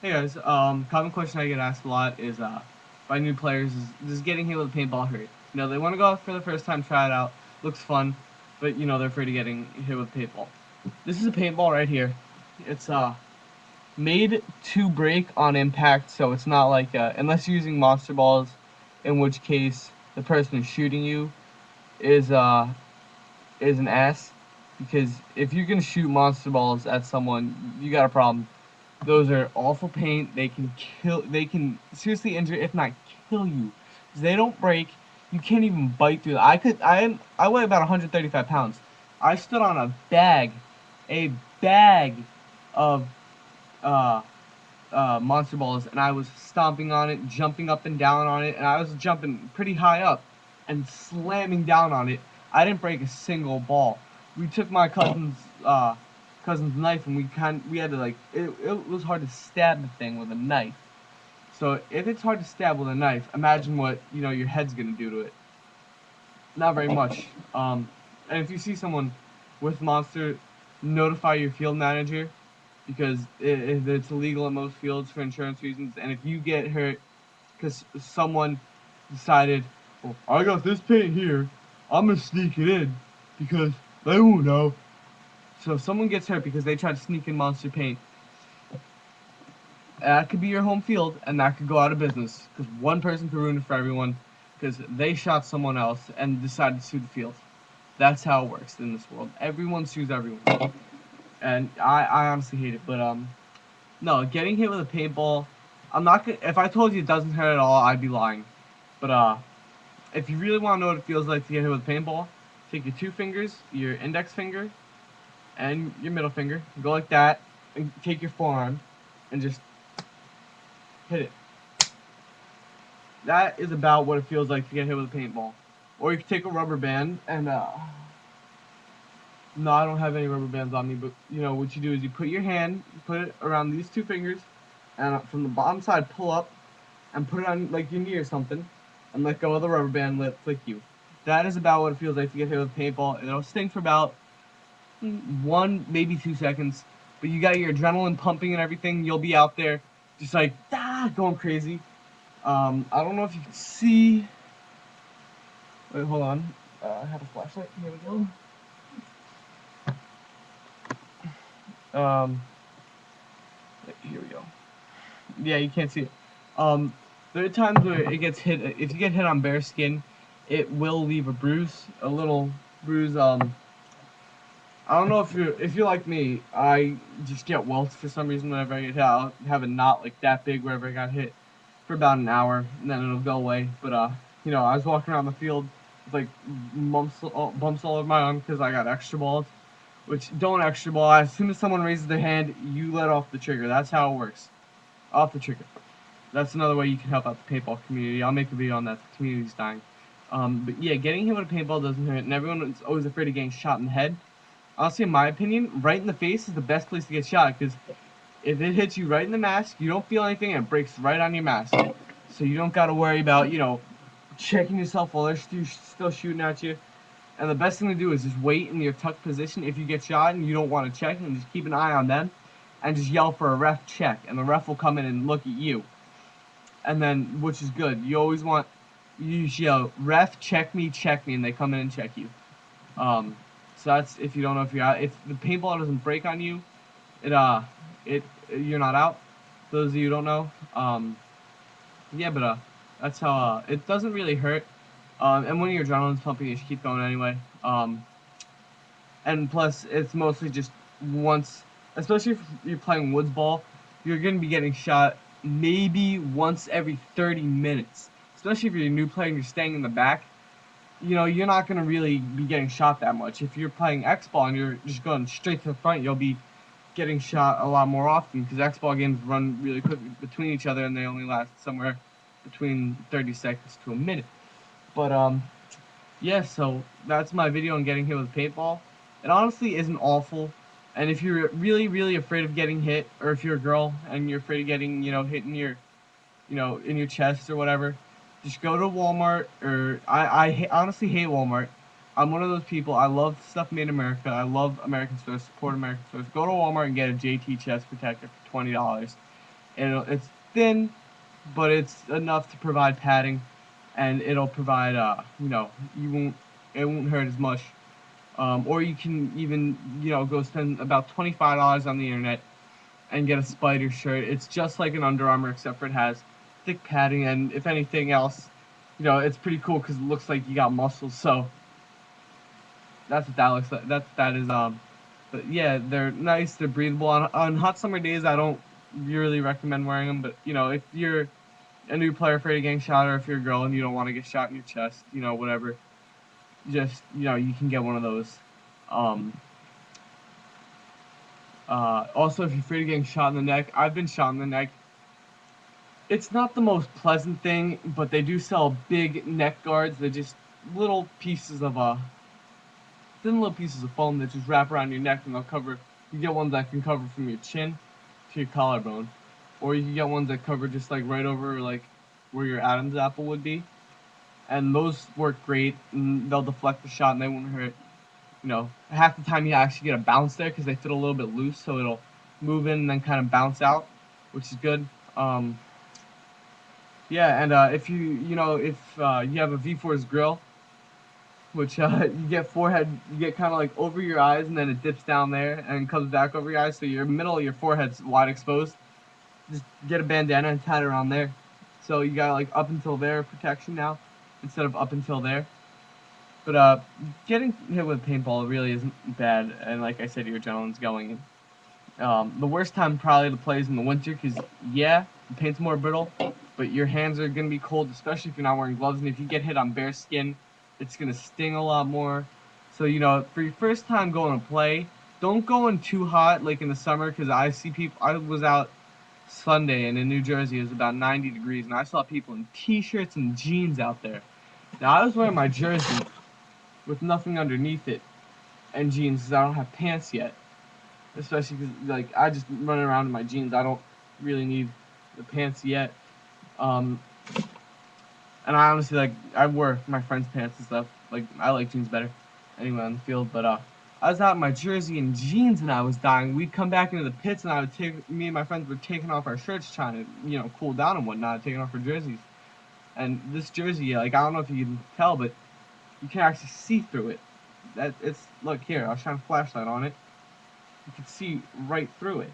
Hey guys, common question I get asked a lot is by new players is does getting hit with a paintball hurt? They want to go out for the first time, try it out, looks fun, but they're afraid of getting hit with a paintball. This is a paintball right here. It's made to break on impact, so it's not like unless you're using monster balls, in which case the person who's shooting you is uh is an ass, because if you can shoot monster balls at someone, you got a problem. Those are awful paint. They can kill. They can seriously injure, if not kill you. They don't break. You can't even bite through. I could. I weigh about 135 pounds. I stood on a bag of uh, monster balls, and I was stomping on it, jumping up and down on it, and I was jumping pretty high up and slamming down on it. I didn't break a single ball. We took my cousin's knife, and we had to it was hard to stab the thing with a knife. So if it's hard to stab with a knife, imagine what your head's gonna do to it. Not very much. And if you see someone with monster, notify your field manager, because it's illegal in most fields for insurance reasons. And if you get hurt because someone decided, well, I got this paint here, I'm gonna sneak it in because they won't know. So if someone gets hurt because they tried to sneak in monster paint, that could be your home field, and that could go out of business because one person could ruin it for everyone because they shot someone else and decided to sue the field. That's how it works in this world. Everyone sues everyone, and I honestly hate it. But no, getting hit with a paintball, I'm not gonna. If I told you it doesn't hurt at all, I'd be lying. But if you really want to know what it feels like to get hit with a paintball, take your two fingers, your index finger, and your middle finger, go like that, and take your forearm, and just hit it. That is about what it feels like to get hit with a paintball. Or you can take a rubber band and no, I don't have any rubber bands on me, but what you do is you put your hand, you put it around these two fingers, and from the bottom side pull up and put it on like your knee or something, and let go of the rubber band, let it flick you. That is about what it feels like to get hit with a paintball. It'll sting for about 1, maybe 2 seconds, but you got your adrenaline pumping and everything. You'll be out there just like going crazy. I don't know if you can see. Wait, hold on. I have a flashlight. Here we go. Here we go. Yeah, you can't see it. There are times where it gets hit. If you get hit on bare skin, it will leave a bruise, a little bruise. I don't know if you're like me. I just get welts for some reason whenever I get hit. I'll have a knot like that big wherever I got hit for about an hour, and then it'll go away. But I was walking around the field with like bumps all over my arm because I got extra balls. Which don't extra ball. As soon as someone raises their hand, you let off the trigger. That's how it works. Off the trigger. That's another way you can help out the paintball community. I'll make a video on that. The community's dying. But yeah, getting hit with a paintball doesn't hurt, and everyone is always afraid of getting shot in the head. Honestly, in my opinion, right in the face is the best place to get shot, because if it hits you right in the mask, you don't feel anything, and it breaks right on your mask. So you don't got to worry about, checking yourself while they're still shooting at you. And the best thing to do is just wait in your tucked position if you get shot and you don't want to check, and just keep an eye on them, and just yell for a ref check, and the ref will come in and look at you. And then, which is good. You yell, ref, check me, and they come in and check you. So that's if you don't know if you're out. If the paintball doesn't break on you, you're not out. Those of you who don't know, yeah, but that's how it doesn't really hurt. And when your adrenaline's pumping, you should keep going anyway. And plus, it's mostly just once, especially if you're playing woods ball, you're going to be getting shot maybe once every 30 minutes. Especially if you're a new player and you're staying in the back, you're not going to really be getting shot that much. If you're playing X-ball and you're just going straight to the front, you'll be getting shot a lot more often, because X-ball games run really quick between each other, and they only last somewhere between 30 seconds to a minute. But yeah, so that's my video on getting hit with a paintball. It honestly isn't awful, and if you're really, really afraid of getting hit, or if you're a girl and you're afraid of getting, hit in your, in your chest or whatever, just go to Walmart. Or I honestly hate Walmart. I'm one of those people. I love stuff made in America. I love American stores. Support American stores. Go to Walmart and get a JT chest protector for $20. It's thin, but it's enough to provide padding, and it'll provide it won't hurt as much. Or you can even go spend about $25 on the internet and get a spider shirt. It's just like an Under Armour except for it has thick padding, and if anything else, it's pretty cool because it looks like you got muscles. So that's what that looks like. That is. But yeah, they're nice. They're breathable. On hot summer days, I don't really recommend wearing them. But if you're a new player afraid of getting shot, or if you're a girl and you don't want to get shot in your chest, whatever, just you can get one of those. Um, Also, if you're afraid of getting shot in the neck, I've been shot in the neck. It's not the most pleasant thing, but they do sell big neck guards. They're just little pieces of thin little pieces of foam that just wrap around your neck, and they'll cover. You get ones that can cover from your chin to your collarbone, or you can get ones that cover just like right over like where your Adam's apple would be, and those work great. And they'll deflect the shot, and they won't hurt. Half the time you actually get a bounce there because they fit a little bit loose, so it'll move in and then kind of bounce out, which is good. Yeah, and if you have a V-Force grill, which you get you get kind of like over your eyes, and then it dips down there and comes back over your eyes, so your middle of your forehead's wide exposed. Just get a bandana and tie it around there. So you got like up until there protection now, instead of up until there. But getting hit with paintball really isn't bad, and like I said, your adrenaline's going in. The worst time probably to play is in the winter, because yeah, the paint's more brittle, but your hands are going to be cold, especially if you're not wearing gloves, and if you get hit on bare skin, it's going to sting a lot more. So, for your first time going to play, don't go in too hot, like in the summer, because I see people, I was out Sunday, and in New Jersey, it was about 90 degrees, and I saw people in t-shirts and jeans out there. Now, I was wearing my jersey with nothing underneath it, and jeans, because I don't have pants yet. Especially because, like, I just run around in my jeans. I don't really need the pants yet. And I honestly, like, I wear my friend's pants and stuff. Like, I like jeans better anyway on the field. But I was out in my jersey and jeans, and I was dying. We'd come back into the pits, and me and my friends were taking off our shirts, trying to, cool down and whatnot, taking off our jerseys. And this jersey, like, I don't know if you can tell, but you can actually see through it. Look here, I'll shine a flashlight on it. You can see right through it.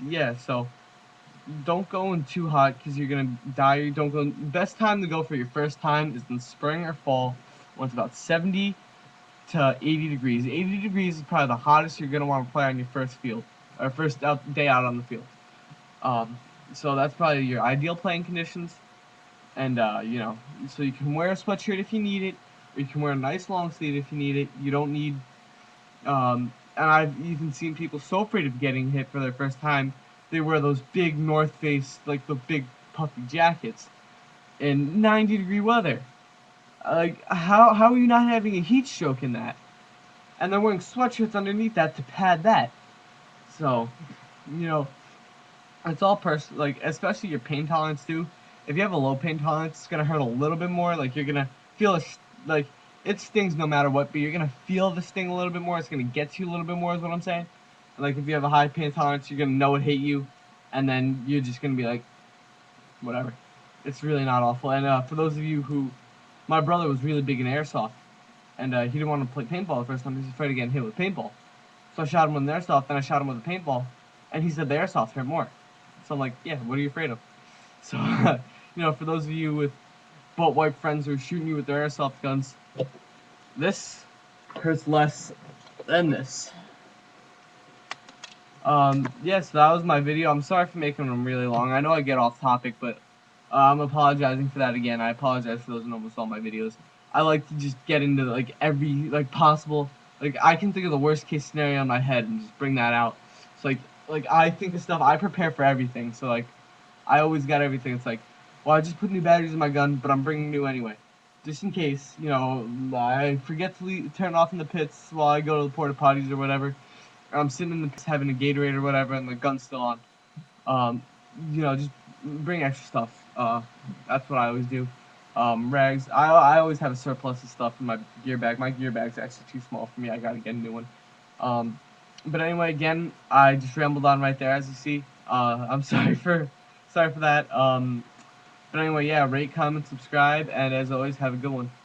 Yeah, so don't go in too hot because you're gonna die. Don't go. Best time to go for your first time is in spring or fall when it's about 70 to 80 degrees. 80 degrees is probably the hottest you're gonna want to play on your first field or first day out on the field. So that's probably your ideal playing conditions, and so you can wear a sweatshirt if you need it, or you can wear a nice long sleeve if you need it. You don't need and I've even seen people so afraid of getting hit for their first time, they wear those big North Face, like the big puffy jackets in 90-degree weather. Like, how are you not having a heat stroke in that? And they're wearing sweatshirts underneath that to pad that. So, it's all personal, like, especially your pain tolerance too. If you have a low pain tolerance, it's gonna hurt a little bit more. Like, you're gonna feel like it stings no matter what, but you're gonna feel the sting a little bit more. It's gonna get to you a little bit more, is what I'm saying. Like, if you have a high pain tolerance, you're gonna know it hit you, and then you're just gonna be like, whatever. It's really not awful. And for those of you who, my brother was really big in airsoft, and he didn't want to play paintball the first time. He was afraid of getting hit with paintball. So I shot him with an airsoft, then I shot him with a paintball, and he said the airsoft hurt more. So I'm like, yeah, what are you afraid of? So, for those of you with butt wipe friends who are shooting you with their airsoft guns, this hurts less than this. Yeah, so that was my video. I'm sorry for making them really long. I know I get off topic, but I'm apologizing for that again. I apologize for those in almost all my videos. I like to just get into, like, every, like, possible, like, I can think of the worst case scenario in my head and just bring that out. So, like I think of stuff, I prepare for everything. So, like, I always got everything. It's like, well, I just put new batteries in my gun, but I'm bringing new anyway. Just in case, I forget to turn it off in the pits while I go to the porta potties or whatever. Or I'm sitting in the pits having a Gatorade or whatever, and the gun's still on. Just bring extra stuff. That's what I always do. Rags. I always have a surplus of stuff in my gear bag. My gear bag's actually too small for me. I gotta get a new one. But anyway, again, I just rambled on right there, as you see. I'm sorry for that. But anyway, yeah, rate, comment, subscribe, and as always, have a good one.